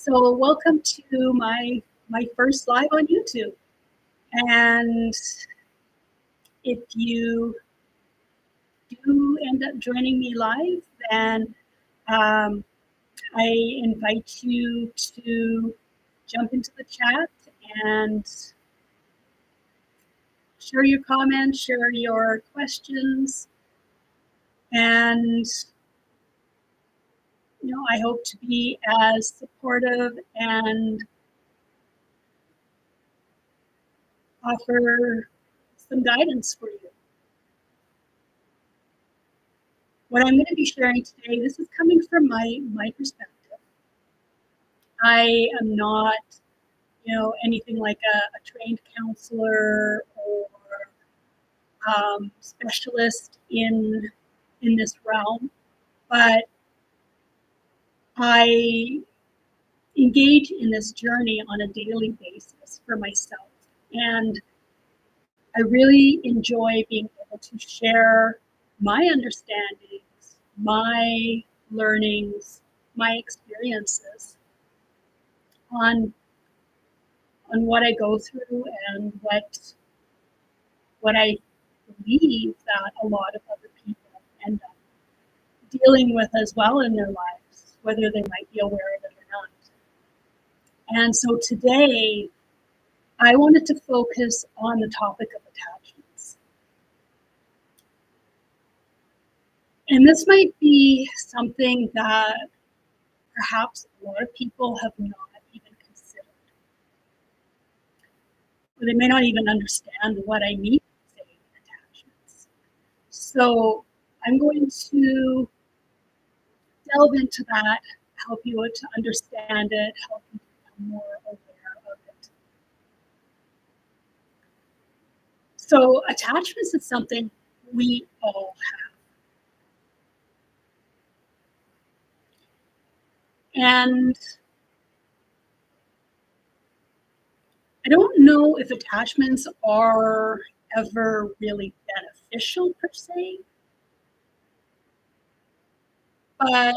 So welcome to my first live on YouTube. And if you do end up joining me live, then um, I invite you to jump into the chat and share your comments, share your questions, and I hope to be as supportive and offer some guidance for you. What I'm going to be sharing today, this is coming from my perspective. I am not, anything like a trained counselor or specialist in this realm, but I engage in this journey on a daily basis for myself, and I really enjoy being able to share my understandings, my learnings, my experiences on what I go through and what I believe that a lot of other people end up dealing with as well in their lives, whether they might be aware of it or not. And so today, I wanted to focus on the topic of attachments. And this might be something that perhaps a lot of people have not even considered. Or they may not even understand what I mean by saying attachments. So I'm going to delve into that, help you to understand it, help you become more aware of it. So attachments is something we all have. And I don't know if attachments are ever really beneficial per se, but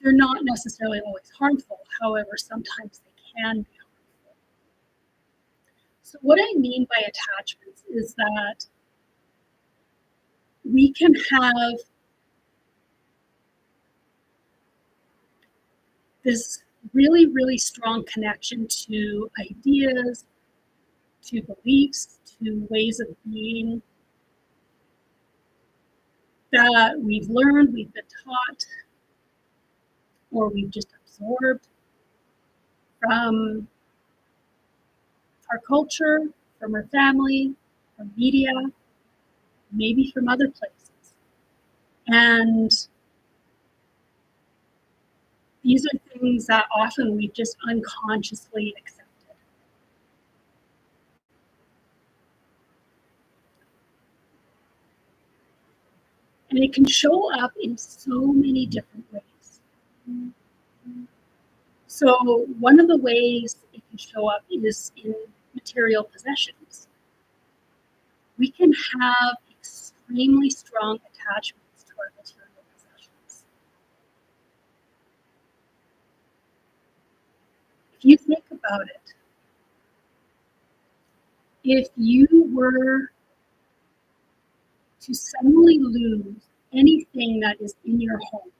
they're not necessarily always harmful. However, sometimes they can be harmful. So what I mean by attachments is that we can have this really, really strong connection to ideas, to beliefs, to ways of being that we've learned, we've been taught, or we've just absorbed from our culture, from our family, from media, maybe from other places. And these are things that often we just unconsciously accepted. And it can show up in so many different ways. So one of the ways it can show up is in material possessions. We can have extremely strong attachments to our material possessions. If you think about it, if you were to suddenly lose anything that is in your home,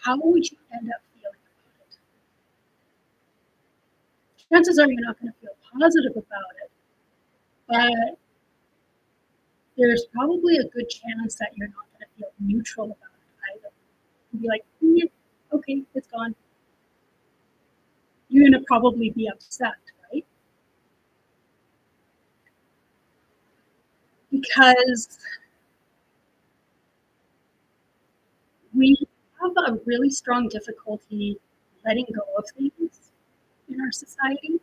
how would you end up feeling about it? Chances are you're not going to feel positive about it, but there's probably a good chance that you're not going to feel neutral about it either. You'll be like, yeah, okay, it's gone. You're going to probably be upset, right? Because we have a really strong difficulty letting go of things in our society.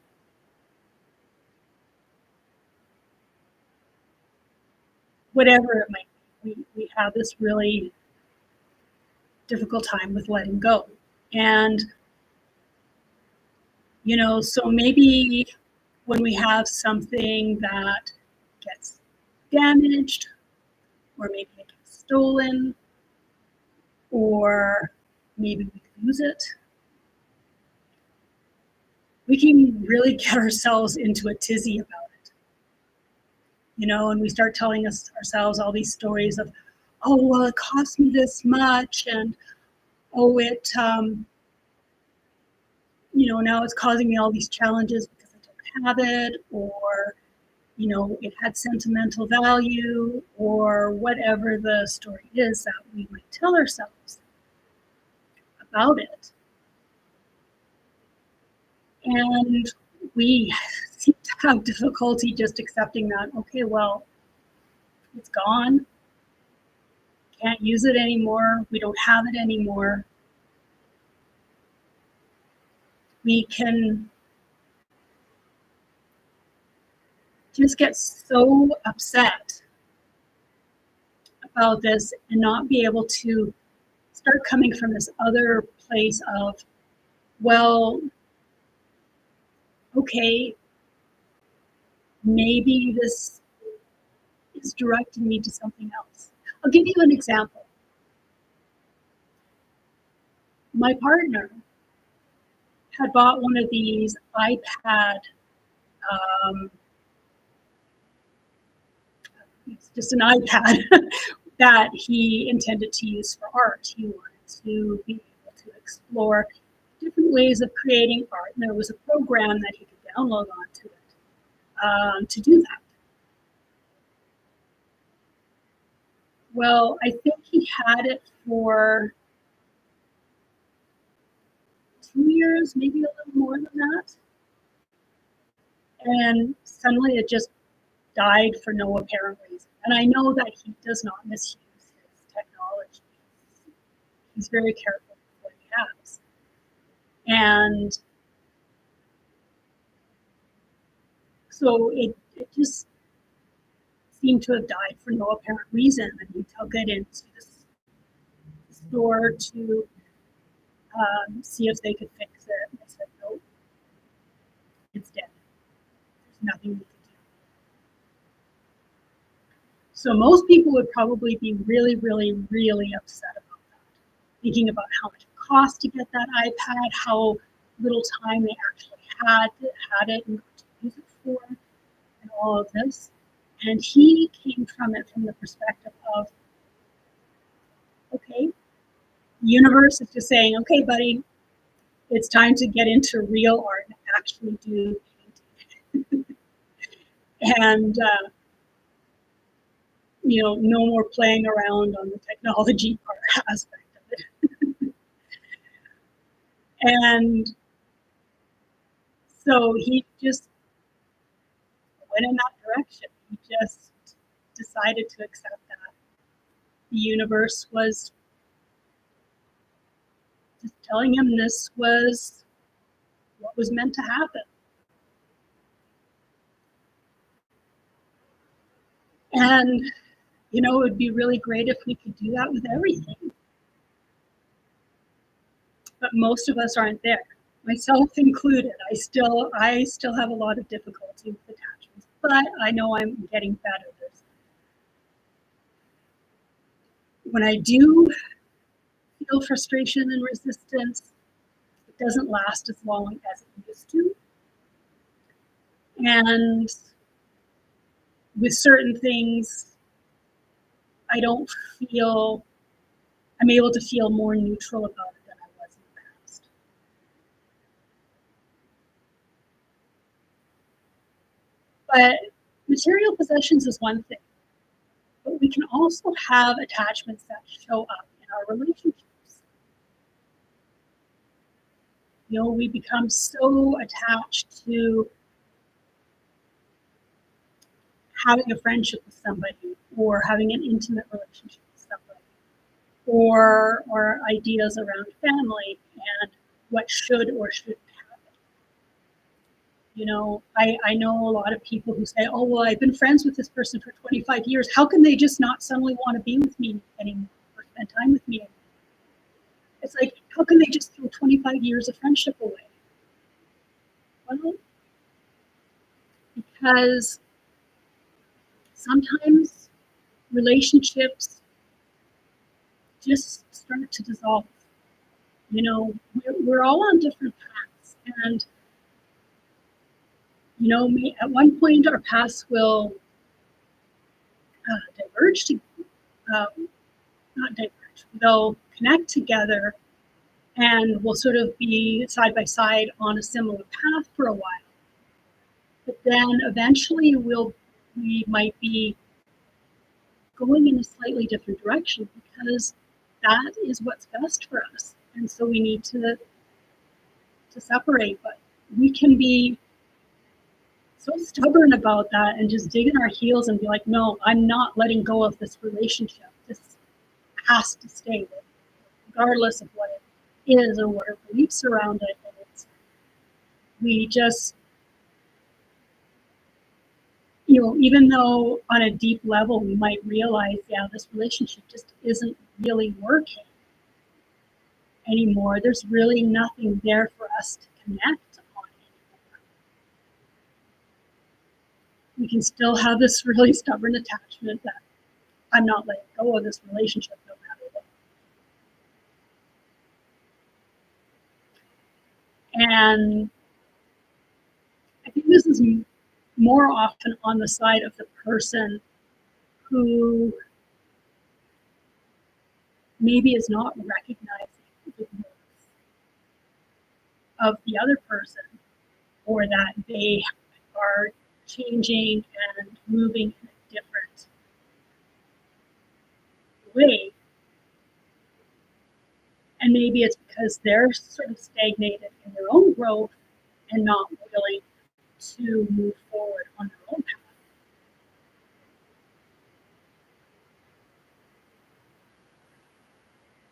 Whatever it might be, we have this really difficult time with letting go. And, so maybe when we have something that gets damaged, or maybe it gets stolen, or maybe we use it, we can really get ourselves into a tizzy about it. And we start telling ourselves all these stories of, oh, well, it cost me this much, and oh, now it's causing me all these challenges because I don't have it, or, it had sentimental value, or whatever the story is that we might tell ourselves about it. And we seem to have difficulty just accepting that, okay, well, it's gone. Can't use it anymore. We don't have it anymore. We can just get so upset about this and not be able to start coming from this other place of, well, okay, maybe this is directing me to something else. I'll give you an example. My partner had bought one of these iPad, it's just an iPad that he intended to use for art. He wanted to be able to explore different ways of creating art, and there was a program that he could download onto it to do that. Well, I think he had it for 2 years, maybe a little more than that. And suddenly it just died for no apparent reason. And I know that he does not misuse his technology. He's very careful with what he has. And so it just seemed to have died for no apparent reason. And he took it into the store to see if they could fix it. And they said, nope, it's dead. There's nothing we can do. So most people would probably be really, really, really upset about that, thinking about how much it cost to get that iPad, how little time they actually had it and what to use it for, and all of this. And he came from it from the perspective of, okay, the universe is just saying, okay, buddy, it's time to get into real art and actually do painting. And no more playing around on the technology part aspect of it. And so he just went in that direction. He just decided to accept that the universe was just telling him this was what was meant to happen. And it would be really great if we could do that with everything. But most of us aren't there, myself included. I still have a lot of difficulty with attachments, but I know I'm getting better. When I do feel frustration and resistance, it doesn't last as long as it used to. And with certain things, I'm able to feel more neutral about it than I was in the past. But material possessions is one thing, but we can also have attachments that show up in our relationships. We become so attached to having a friendship with somebody, or having an intimate relationship with somebody, or ideas around family and what should or shouldn't happen. I know a lot of people who say, oh, well, I've been friends with this person for 25 years. How can they just not suddenly want to be with me anymore or spend time with me anymore? It's like, how can they just throw 25 years of friendship away? Well, because sometimes relationships just start to dissolve. You know, we're all on different paths, and you know, at one point our paths will diverge to, uh, not diverge, they'll connect together, and we'll sort of be side by side on a similar path for a while. But then eventually we might be going in a slightly different direction because that is what's best for us. And so we need to separate. But we can be so stubborn about that and just dig in our heels and be like, no, I'm not letting go of this relationship. This has to stay, regardless of what it is or what our beliefs around it. And we just, you know, even though on a deep level we might realize, yeah, this relationship just isn't really working anymore. There's really nothing there for us to connect on anymore. We can still have this really stubborn attachment that I'm not letting go of this relationship no matter what. And I think this is more often on the side of the person who maybe is not recognizing the worth of the other person, or that they are changing and moving in a different way. And maybe it's because they're sort of stagnated in their own growth and not willing to move forward on their own path.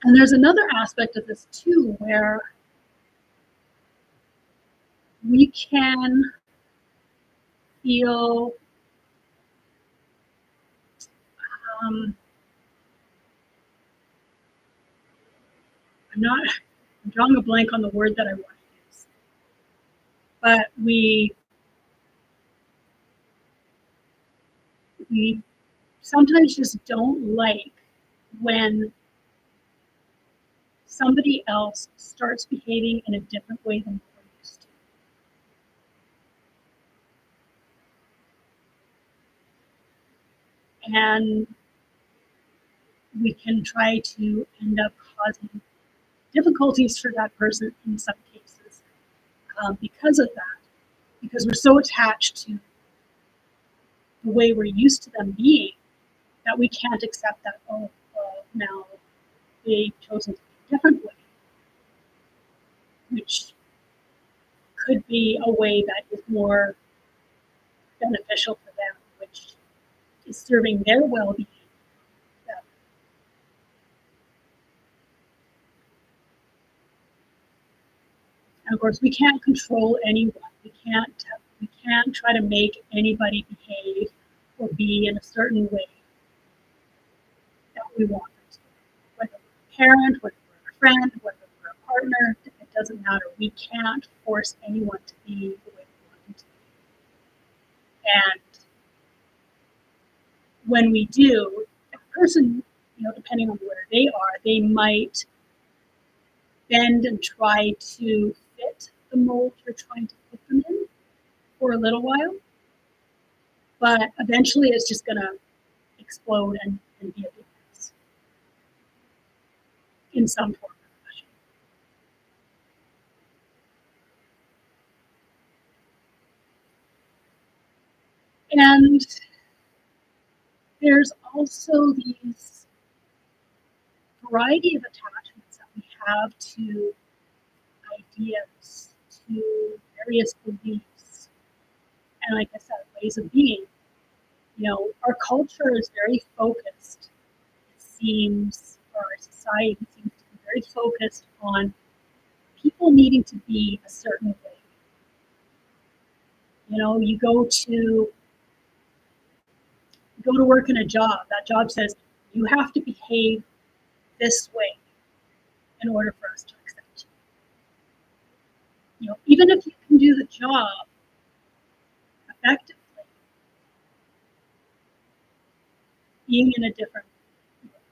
And there's another aspect of this too, where we can feel I'm drawing a blank on the word that I want to use, but we sometimes just don't like when somebody else starts behaving in a different way than we're used to. And we can try to end up causing difficulties for that person in some cases because of that, because we're so attached to the way we're used to them being that we can't accept that, oh, well, now they've chosen to be a different way, which could be a way that is more beneficial for them, which is serving their well-being. And of course, we can't control anyone. We can't try to make anybody behave or be in a certain way that we want them to. Whether we're a parent, whether we're a friend, whether we're a partner, it doesn't matter. We can't force anyone to be the way we want them to be. And when we do, a person, you know, depending on where they are, they might bend and try to fit the mold you're trying to put them in for a little while, but eventually it's just going to explode and be a big mess in some form or fashion. And there's also these variety of attachments that we have to ideas, to various beliefs, and like I said, ways of being. You know, our culture is very focused, it seems, or our society seems to be very focused on people needing to be a certain way. You know, you go to work in a job, that job says you have to behave this way in order for us to accept you. You know, even if you can do the job effectively, being in a different,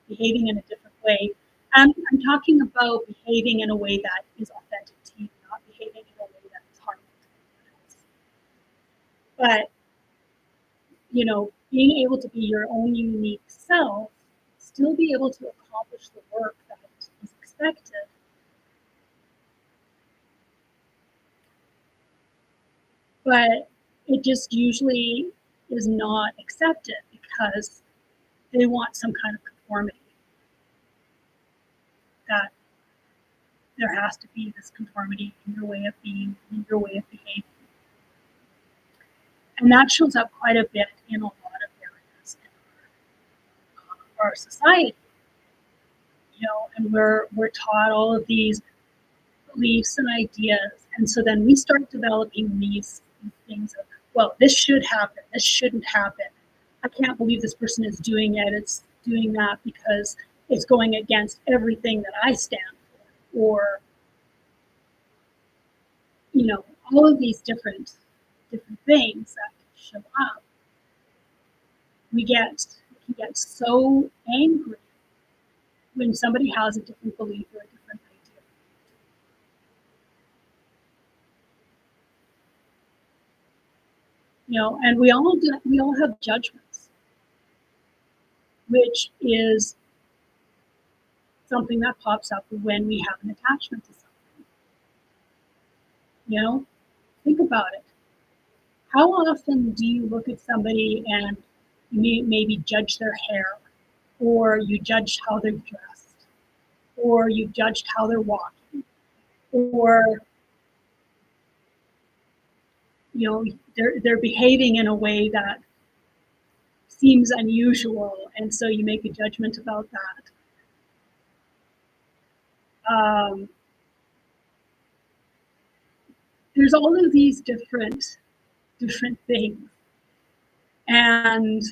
behaving in a different way I'm talking about behaving in a way that is authentic to you, not behaving in a way that is harmful to anyone else. But, being able to be your own unique self, still be able to accomplish the work that is expected. But it just usually is not accepted because they want some kind of conformity. That there has to be this conformity in your way of being, in your way of behaving. And that shows up quite a bit in a lot of areas in our society. And we're taught all of these beliefs and ideas. And so then we start developing these things of, well, this should happen, this shouldn't happen. I can't believe this person is doing it. It's doing that because it's going against everything that I stand for. Or, all of these different things that show up. We can get so angry when somebody has a different belief or a different idea. And we all have judgments, which is something that pops up when we have an attachment to something. Think about it. How often do you look at somebody and maybe judge their hair, or you judge how they're dressed, or you've judged how they're walking, or they're behaving in a way that seems unusual, and so you make a judgment about that. There's all of these different things, and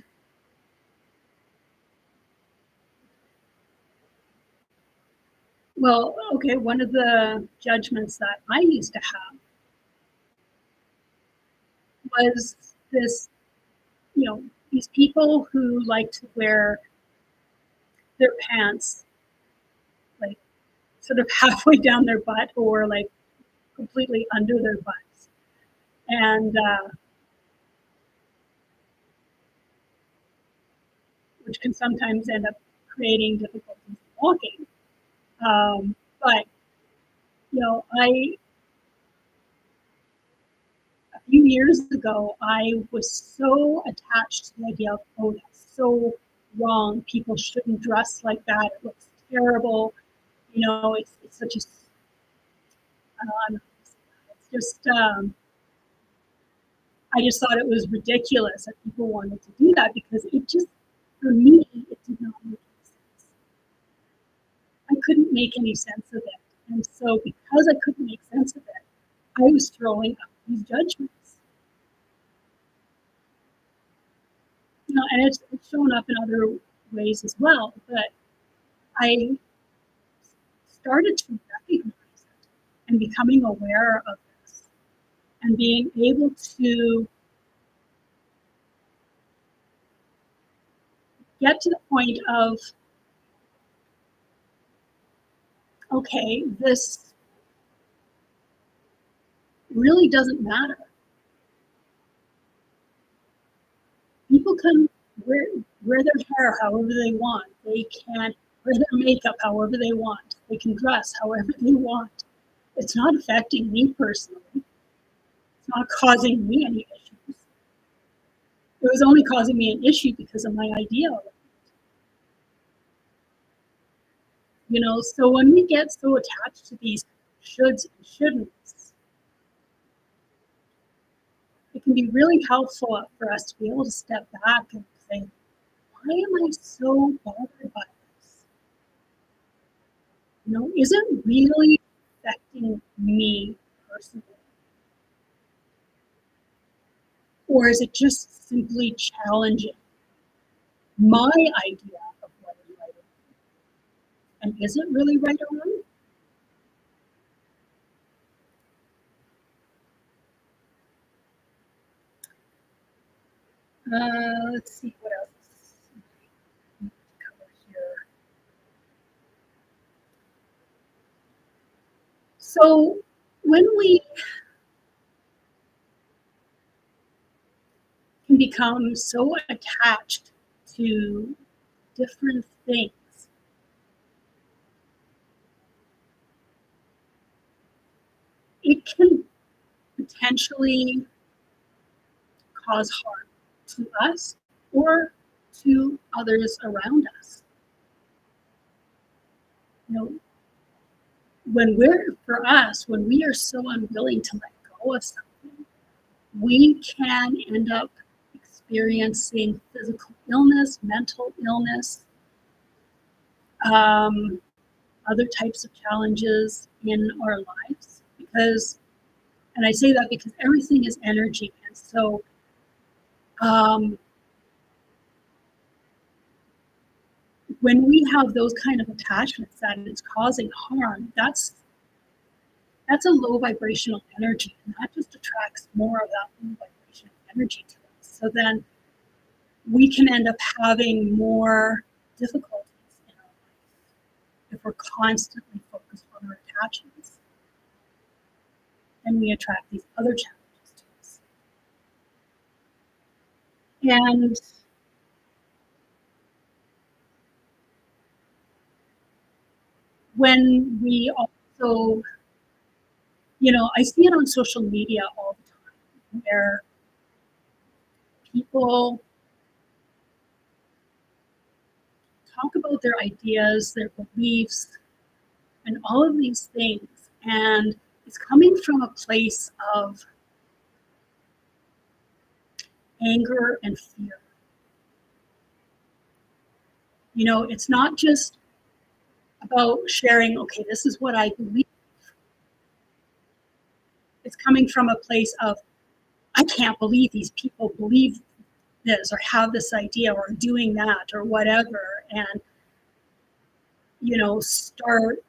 well, okay, one of the judgments that I used to have was this, these people who like to wear their pants like sort of halfway down their butt or like completely under their butts. And which can sometimes end up creating difficulties walking. But, a few years ago, I was so attached to the idea of, oh, that's so wrong. People shouldn't dress like that. It looks terrible. It's such a, it's just, I just thought it was ridiculous that people wanted to do that because it just, for me, it did not make any sense. I couldn't make any sense of it. And so because I couldn't make sense of it, I was throwing up these judgments. And it's shown up in other ways as well, but I started to recognize it and becoming aware of this and being able to get to the point of, okay, this really doesn't matter. People can wear their hair however they want. They can wear their makeup however they want. They can dress however they want. It's not affecting me personally. It's not causing me any issues. It was only causing me an issue because of my idea of it. So when we get so attached to these shoulds and shouldn'ts, it can be really helpful for us to be able to step back and say, why am I so bothered by this? Is it really affecting me personally? Or is it just simply challenging my idea of what is right or wrong? And is it really right or wrong? Let's see what else to cover here. So when we can become so attached to different things, it can potentially cause harm to us or to others around us. You know, when we are so unwilling to let go of something, we can end up experiencing physical illness, mental illness, um, other types of challenges in our lives. And I say that because everything is energy. And so um, when we have those kind of attachments that it's causing harm, that's a low vibrational energy, and that just attracts more of that low vibrational energy to us. So then we can end up having more difficulties in our life if we're constantly focused on our attachments. And we attract these other challenges to us. And when we also, I see it on social media all the time where people talk about their ideas, their beliefs, and all of these things. And it's coming from a place of anger and fear. It's not just about sharing, okay, this is what I believe. It's coming from a place of, I can't believe these people believe this or have this idea or doing that or whatever. And, start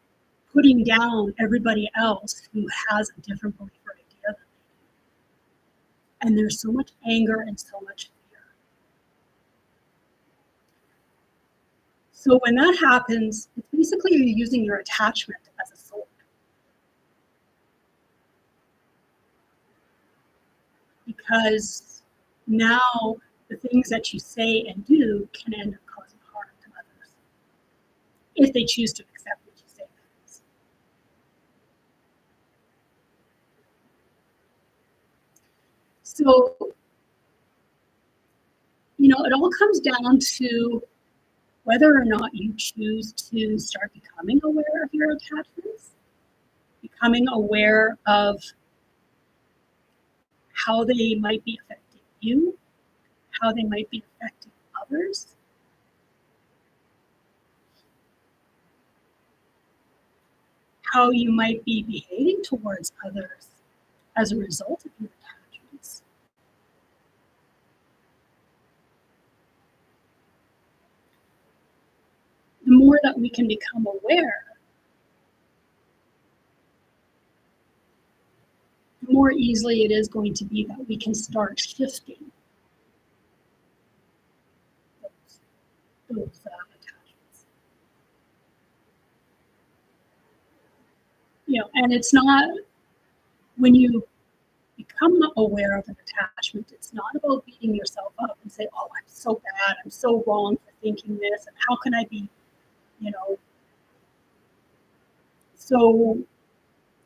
putting down everybody else who has a different belief or idea than they do. And there's so much anger and so much fear. So when that happens, it's basically you're using your attachment as a sword. Because now the things that you say and do can end up causing harm to others if they choose to accept what you say. So, it all comes down to whether or not you choose to start becoming aware of your attachments, becoming aware of how they might be affecting you, how they might be affecting others. How you might be behaving towards others as a result of your attachments. The more that we can become aware, the more easily it is going to be that we can start shifting those attachments. And it's not, when you become aware of an attachment, it's not about beating yourself up and say, oh, I'm so bad, I'm so wrong for thinking this, and how can I be, so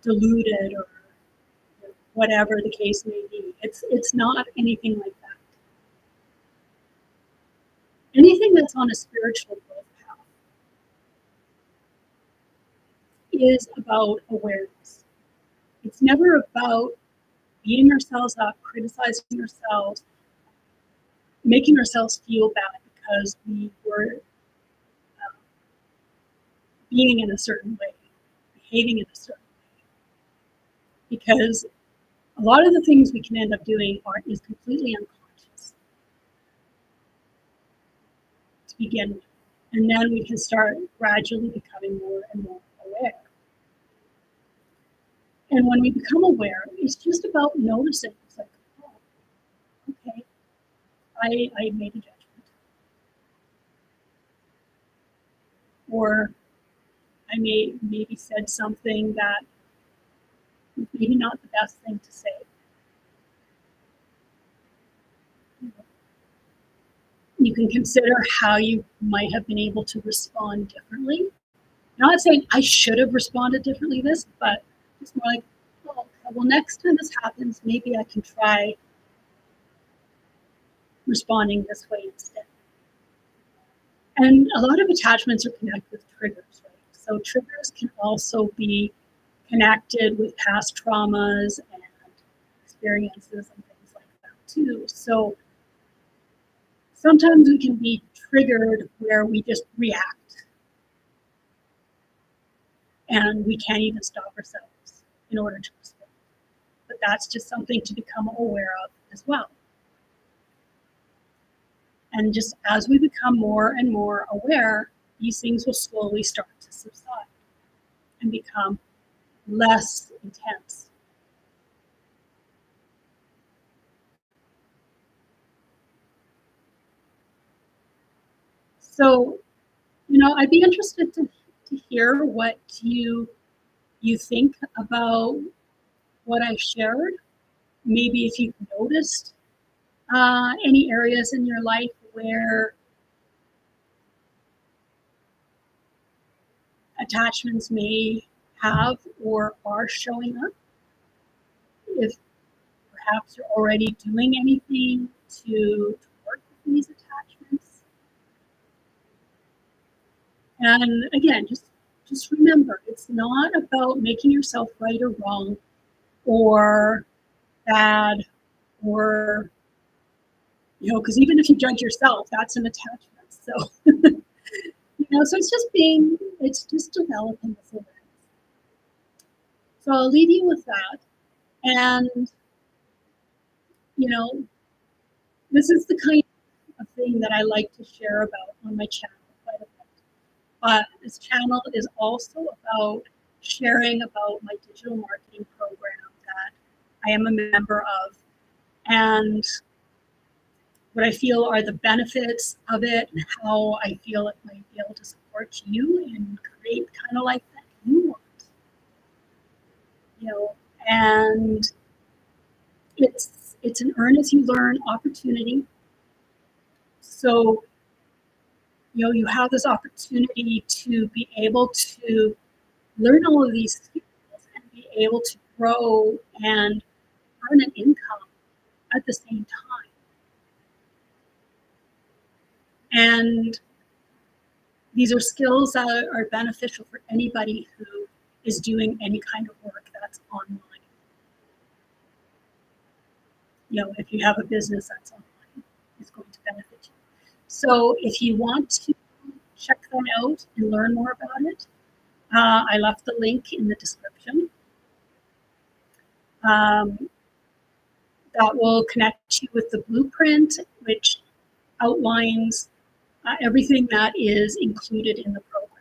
deluded or whatever the case may be. It's not anything like that. Anything that's on a spiritual growth path is about awareness. It's never about beating ourselves up, criticizing ourselves, making ourselves feel bad because we were being in a certain way, behaving in a certain way. Because a lot of the things we can end up doing is completely unconscious to begin with. And then we can start gradually becoming more and more aware. And when we become aware, it's just about noticing. It's like, oh, okay, I made a judgment. Or I maybe said something that maybe not the best thing to say. You can consider how you might have been able to respond differently. I'm not saying I should have responded differently this, but it's more like, well, next time this happens, maybe I can try responding this way instead. And a lot of attachments are connected with triggers, right? So triggers can also be connected with past traumas and experiences and things like that too. So sometimes we can be triggered where we just react and we can't even stop ourselves in order to respond. But that's just something to become aware of as well. And just as we become more and more aware, these things will slowly start to subside and become less intense. So, I'd be interested to hear what you think about what I shared. Maybe if you've noticed any areas in your life where attachments may have or are showing up. If perhaps you're already doing anything to work with these attachments. And again, just remember, it's not about making yourself right or wrong or bad or, because even if you judge yourself, that's an attachment. So, so it's just developing this awareness. So I'll leave you with that. And, this is the kind of thing that I like to share about on my channel quite a bit. But this channel is also about sharing about my digital marketing program that I am a member of and what I feel are the benefits of it and how I feel it might be able to support you and create the kind of life that you want. And it's an earn as you learn opportunity. So, you have this opportunity to be able to learn all of these skills and be able to grow and earn an income at the same time. And these are skills that are beneficial for anybody who is doing any kind of work that's online. If you have a business that's online, it's going to benefit you. So if you want to check that out and learn more about it, I left the link in the description. That will connect you with the blueprint, which outlines everything that is included in the program.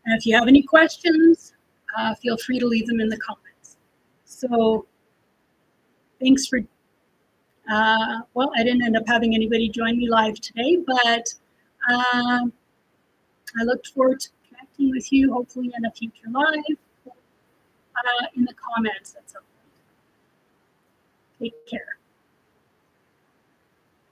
And if you have any questions, feel free to leave them in the comments. So thanks for, I didn't end up having anybody join me live today, but I look forward to connecting with you, hopefully in a future live, in the comments at some point. Take care.